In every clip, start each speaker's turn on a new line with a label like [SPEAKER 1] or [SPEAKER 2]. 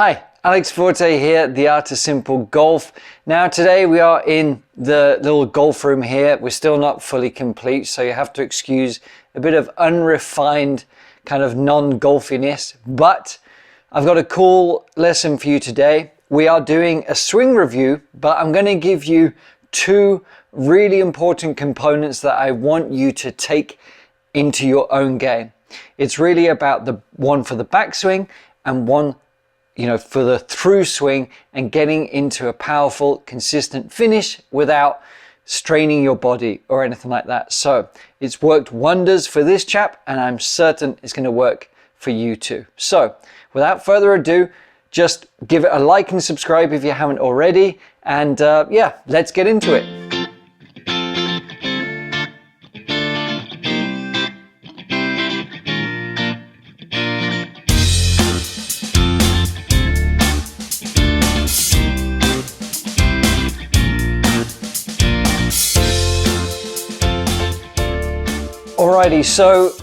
[SPEAKER 1] Hi, Alex Fortey here, The Art of Simple Golf. Now today we are in the little golf room here. We're still not fully complete, so you have to excuse a bit of unrefined kind of non-golfiness, but I've got a cool lesson for you today. We are doing a swing review, but I'm going to give you two really important components that I want you to take into your own game. It's really about the one for the backswing and one for the through swing and getting into a powerful, consistent finish without straining your body or anything like that. So it's worked wonders for this chap, and I'm certain it's going to work for you too. So without further ado, just give it a like and subscribe if you haven't already. And yeah, let's get into it. Alrighty, so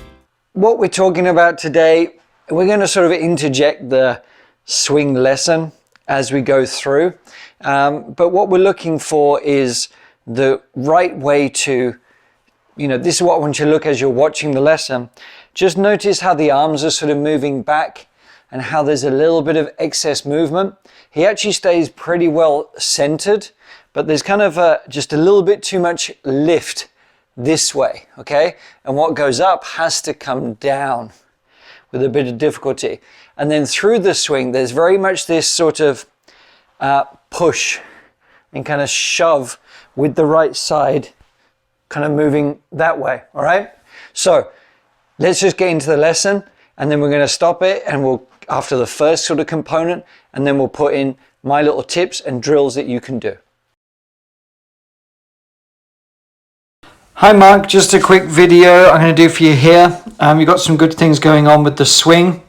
[SPEAKER 1] what we're talking about today, we're going to sort of interject the swing lesson as we go through. But what we're looking for is the right way to, this is what I want you to look as you're watching the lesson. Just notice how the arms are sort of moving back and how there's a little bit of excess movement. He actually stays pretty well centered, but there's kind of just a little bit too much lift this way, okay? And what goes up has to come down with a bit of difficulty. And then through the swing, there's very much this sort of push and kind of shove with the right side, kind of moving that way, all right? So let's just get into the lesson, and then we're going to stop it, and we'll, after the first sort of component, and then we'll put in my little tips and drills that you can do. Hi Mark, just a quick video I'm going to do for you here. You've got some good things going on with the swing.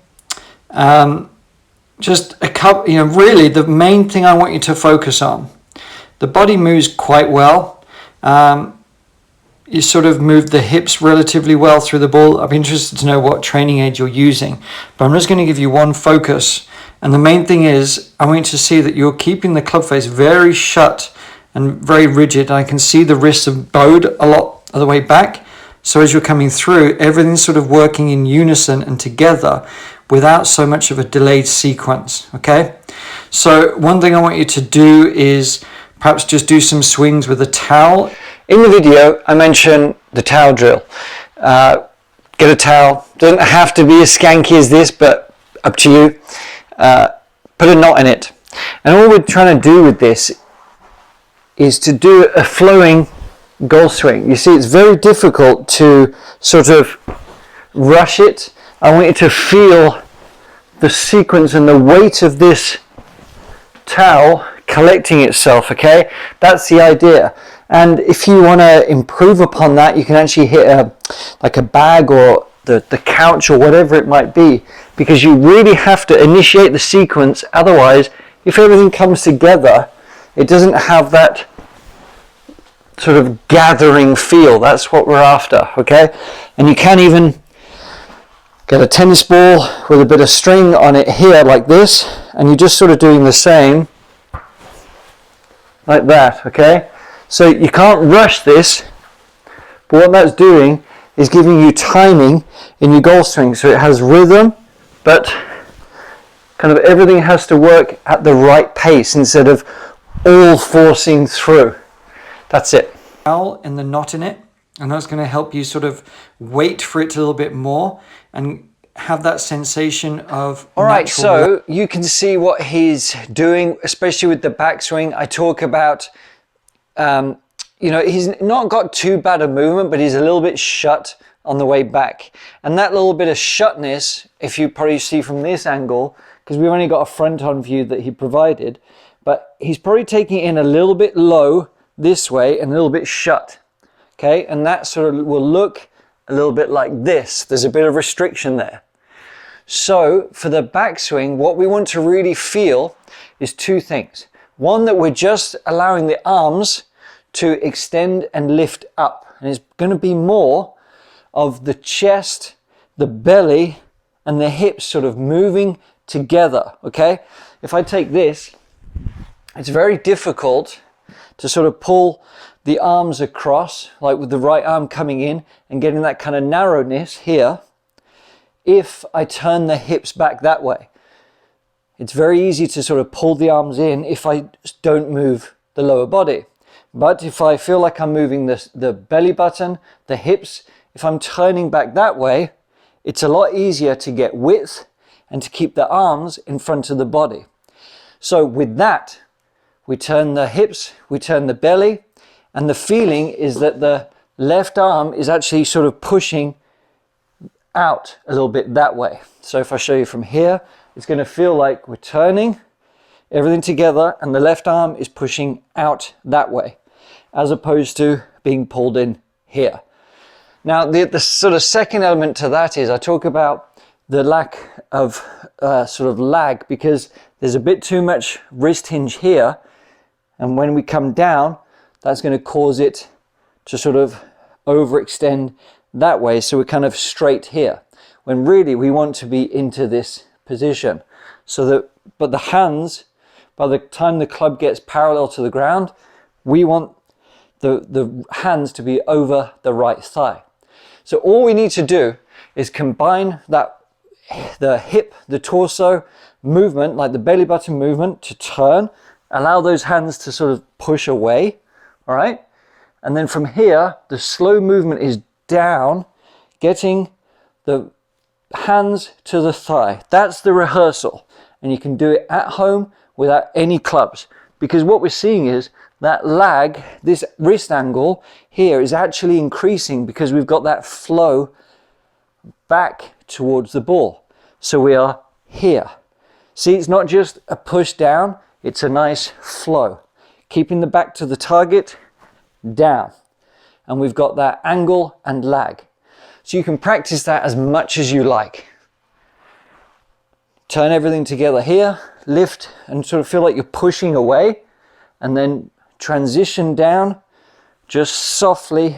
[SPEAKER 1] Just a couple, really the main thing I want you to focus on. The body moves quite well. You sort of move the hips relatively well through the ball. I'm interested to know what training aid you're using, but I'm just going to give you one focus. And the main thing is, I want you to see that you're keeping the club face very shut and very rigid. I can see the wrists are bowed a lot of the way back. So as you're coming through, everything's sort of working in unison and together without so much of a delayed sequence, okay? So one thing I want you to do is perhaps just do some swings with a towel. In the video, I mentioned the towel drill. Get a towel. Doesn't have to be as skanky as this, but up to you. Put a knot in it. And all we're trying to do with this is to do a flowing golf swing. You see, it's very difficult to sort of rush it. I want you to feel the sequence and the weight of this towel collecting itself, okay? That's the idea. And if you want to improve upon that, you can actually hit like a bag or the couch or whatever it might be, because you really have to initiate the sequence. Otherwise, if everything comes together, it doesn't have that sort of gathering feel. That's what we're after, okay? And you can even get a tennis ball with a bit of string on it here like this, and you're just sort of doing the same like that, okay? So you can't rush this, but what that's doing is giving you timing in your golf swing. So it has rhythm, but kind of everything has to work at the right pace instead of all forcing through. That's it. And the knot in it, and that's going to help you sort of wait for it a little bit more and have that sensation of all right. So you can see what he's doing, especially with the backswing. I talk about he's not got too bad a movement, but he's a little bit shut on the way back, and that little bit of shutness, if you probably see from this angle, because we've only got a front on view that he provided, but he's probably taking it in a little bit low this way and a little bit shut, okay? And that sort of will look a little bit like this. There's a bit of restriction there. So for the backswing, what we want to really feel is two things. One, that we're just allowing the arms to extend and lift up, and it's going to be more of the chest, the belly, and the hips sort of moving together, okay? If I take this, it's very difficult to sort of pull the arms across, like with the right arm coming in and getting that kind of narrowness here, if I turn the hips back that way. It's very easy to sort of pull the arms in if I don't move the lower body. But if I feel like I'm moving the belly button, the hips, if I'm turning back that way, it's a lot easier to get width and to keep the arms in front of the body. So with that, we turn the hips, we turn the belly, and the feeling is that the left arm is actually sort of pushing out a little bit that way. So if I show you from here, it's going to feel like we're turning everything together and the left arm is pushing out that way, as opposed to being pulled in here. Now, the sort of second element to that is I talk about the lack of sort of lag, because there's a bit too much wrist hinge here, and when we come down, that's going to cause it to sort of overextend that way, so we're kind of straight here, when really we want to be into this position. So that, but the hands, by the time the club gets parallel to the ground, we want the hands to be over the right thigh. So all we need to do is combine that, the hip, the torso movement, like the belly button movement, to turn, allow those hands to sort of push away, all right? And then from here, the slow movement is down, getting the hands to the thigh. That's the rehearsal. And you can do it at home without any clubs. Because what we're seeing is that lag, this wrist angle here is actually increasing because we've got that flow back towards the ball. So we are here. See, it's not just a push down, it's a nice flow. Keeping the back to the target, down. And we've got that angle and lag. So you can practice that as much as you like. Turn everything together here, lift and sort of feel like you're pushing away, and then transition down just softly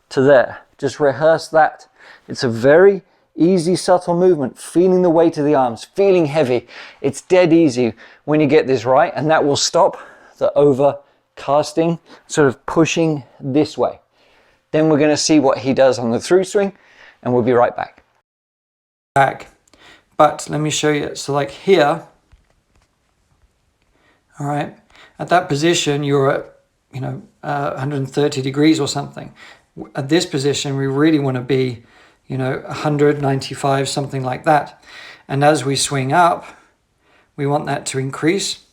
[SPEAKER 1] to there. Just rehearse that. It's a very easy, subtle movement, feeling the weight of the arms, feeling heavy. It's dead easy when you get this right, and that will stop the over casting, sort of pushing this way. Then we're going to see what he does on the through swing, and we'll be right back. But let me show you. So like here, all right, at that position, you're at, 130 degrees or something. At this position, we really want to be, 195, something like that. And as we swing up, we want that to increase.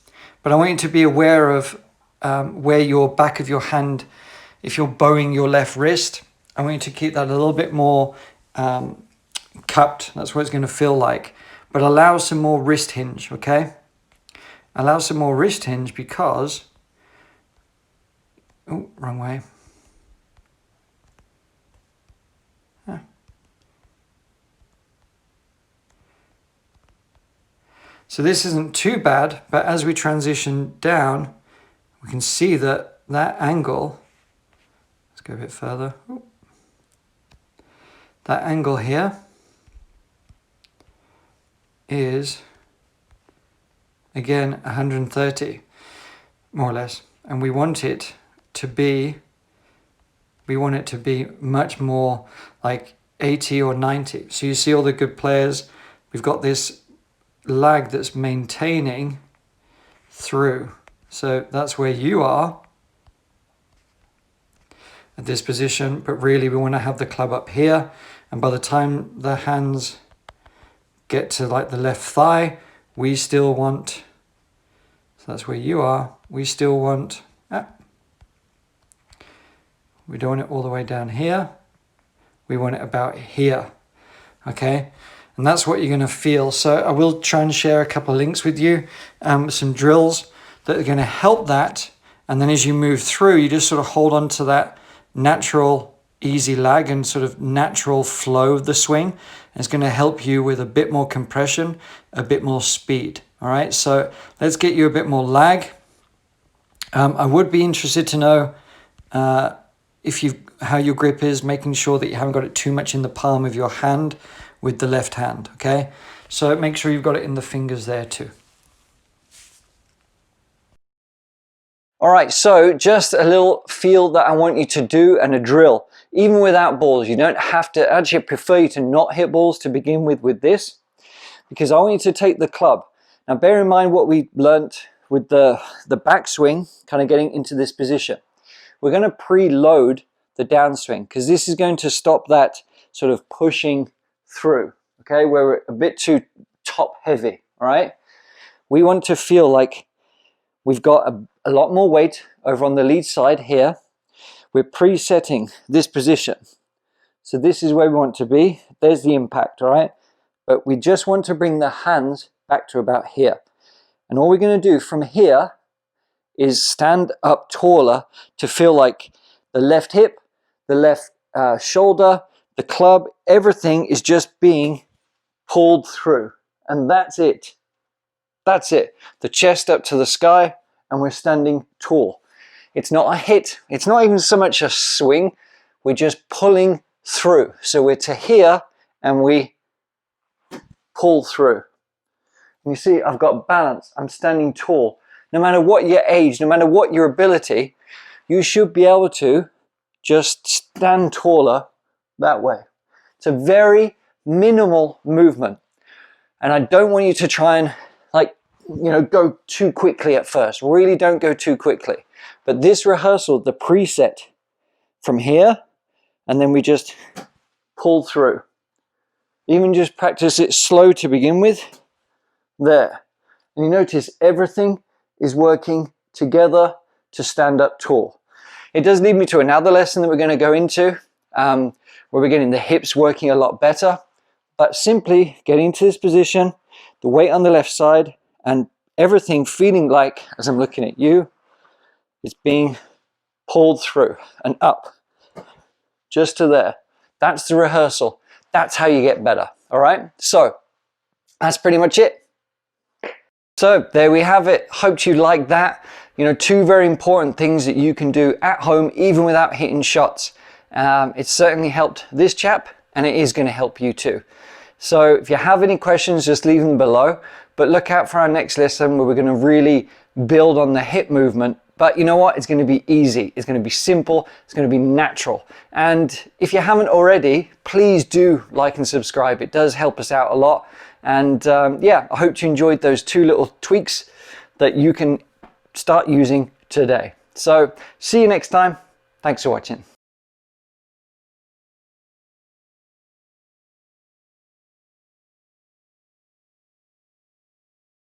[SPEAKER 1] But I want you to be aware of where your back of your hand, if you're bowing your left wrist, I want you to keep that a little bit more cupped. That's what it's going to feel like. But allow some more wrist hinge, okay? Allow some more wrist hinge because... Oh, wrong way. Huh. So this isn't too bad, but as we transition down, we can see that that angle... Let's go a bit further. Ooh. That angle here is, again, 130, more or less. And we want it to be, much more like 80 or 90. So you see all the good players, we've got this lag that's maintaining through. So that's where you are at this position, but really we want to have the club up here. And by the time the hands get to like the left thigh, we still want, so that's where you are, we still want, we don't want it all the way down here, we want it about here, okay? And that's what you're going to feel. So I will try and share a couple of links with you, some drills that are going to help that. And then as you move through, you just sort of hold on to that natural easy lag and sort of natural flow of the swing. And it's going to help you with a bit more compression, a bit more speed. All right, so let's get you a bit more lag. I would be interested to know how your grip is, making sure that you haven't got it too much in the palm of your hand with the left hand, okay? So make sure you've got it in the fingers there too.
[SPEAKER 2] All right, so just a little feel that I want you to do and a drill, even without balls. You don't have to, actually I prefer you to not hit balls to begin with this, because I want you to take the club. Now bear in mind what we learnt with the backswing, kind of getting into this position. We're going to preload the downswing, because this is going to stop that sort of pushing through, okay, where we're a bit too top heavy, all right? We want to feel like we've got a lot more weight over on the lead side here. We're presetting this position. So this is where we want to be. There's the impact, all right? But we just want to bring the hands back to about here. And all we're going to do from here is stand up taller to feel like the left hip, the left shoulder, the club, everything is just being pulled through. And that's it. That's it. The chest up to the sky, and we're standing tall. It's not a hit. It's not even so much a swing. We're just pulling through. So we're to here, and we pull through. And you see, I've got balance. I'm standing tall. No matter what your age, no matter what your ability, you should be able to just stand taller that way. It's a very minimal movement. And I don't want you to try and go too quickly at first. Really don't go too quickly. But this rehearsal, the preset from here, and then we just pull through. Even just practice it slow to begin with. There. And you notice everything is working together to stand up tall. It does lead me to another lesson that we're going to go into, where we're getting the hips working a lot better. But simply getting to this position, the weight on the left side, and everything feeling like, as I'm looking at you, it's being pulled through and up, just to there. That's the rehearsal. That's how you get better, all right? So, that's pretty much it. So, there we have it. Hope you liked that. You know, two very important things that you can do at home, even without hitting shots. It's certainly helped this chap, and it is going to help you too. So if you have any questions, just leave them below. But look out for our next lesson where we're going to really build on the hip movement. But you know what? It's going to be easy. It's going to be simple. It's going to be natural. And if you haven't already, please do like and subscribe. It does help us out a lot. And yeah, I hope you enjoyed those two little tweaks that you can start using today. So see you next time. Thanks for watching.